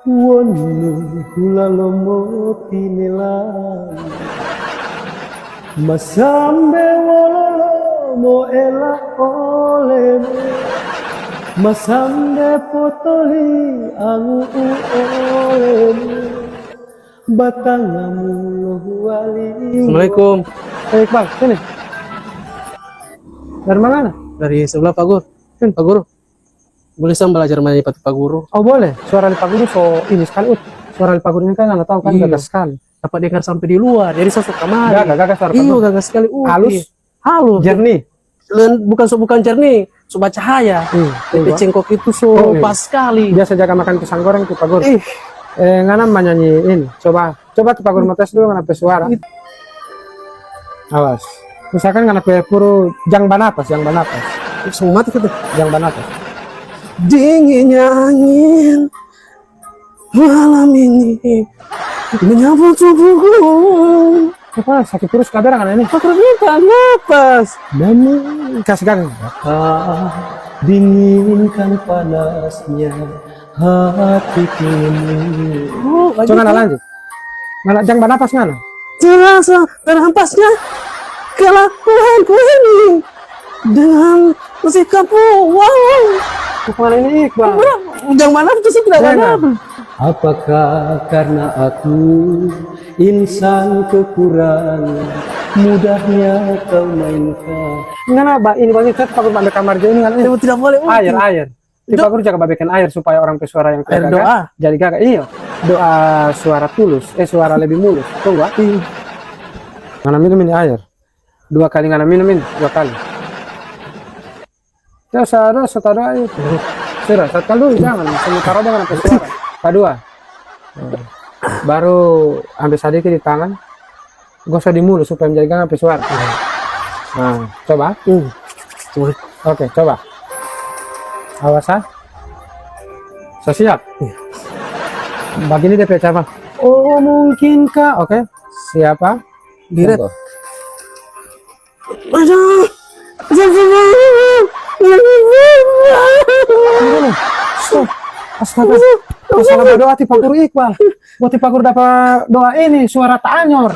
Wonu hula lomoti nelan Masambe wololo mo ela olemu Masambe potoli angu olemu Batangamu lohuali. Assalamualaikum. Iqbal, sini. Dari mana? Dari sebelah Pak Guru. Pak Guru. Boleh saya belajar menyipat Pak Guru? Oh boleh. Suara di Pak Guru so ini sekali. Suara di Pak Guru ini kan nggak tahu kan Iya. gagas sekali. Dapat dengar sampai di luar. Jadi saya suka kemari. Gagas suara Pak Iya, Guru. gagas sekali. Halus. Halus. Jernih. Bukan jernih, sobat cahaya. Tempe cengkok itu pas sekali. Biasa jaga makan pisang goreng tuh Pak Guru. Ngana menyanyi ini. Coba tuh Pak Guru mau tes dulu ngana suara. Awas. Misalkan ngana puru jang banapas. Semua mati gitu. Jang banapas. Dinginnya angin malam ini menyambut tubuhku. Apa sakit terus kadang kan ini? Aku minta napas. Namun kasih gang. Dinginkan panasnya hatiku. Coba ngana lanjut. Ngana jang banapas ngana? Terasa terhempasnya kelakuanku ini dengan sikapmu. Wow. Kemana ini Iqbal? Yang mana itu sih tidak ada. Apakah karena aku insan kekurangan mudahnya kau mainkan? Ngana ini bang kita Pak Guru ambil kamar jauh ini ngana ini. Tidak boleh. Air. Di Pak Guru jaga babekan air supaya orang pesuara yang Air gagal doa. jadi gagal. Iya. Doa suara tulus, suara lebih mulus. Tunggu. Ngana minum ini air. 2 kali ngana minum ini, 2 kali. Ya dosa doa itu. Sudah, 1 kali dulu jangan. Sementara dengan pesuara. Kedua. Baru ambil sedikit di tangan. Gosok di mulut supaya menjaga pesuara. Nah, coba. Oke, coba. Awas ah. So, siap. Begini DP coba. Oh, mungkinkah? Oke. Siapa? Direct. Astaga. Masalah berdoa Pak Guru Iqbal. Buat Pak Guru dapat doa ini suara tak anyor.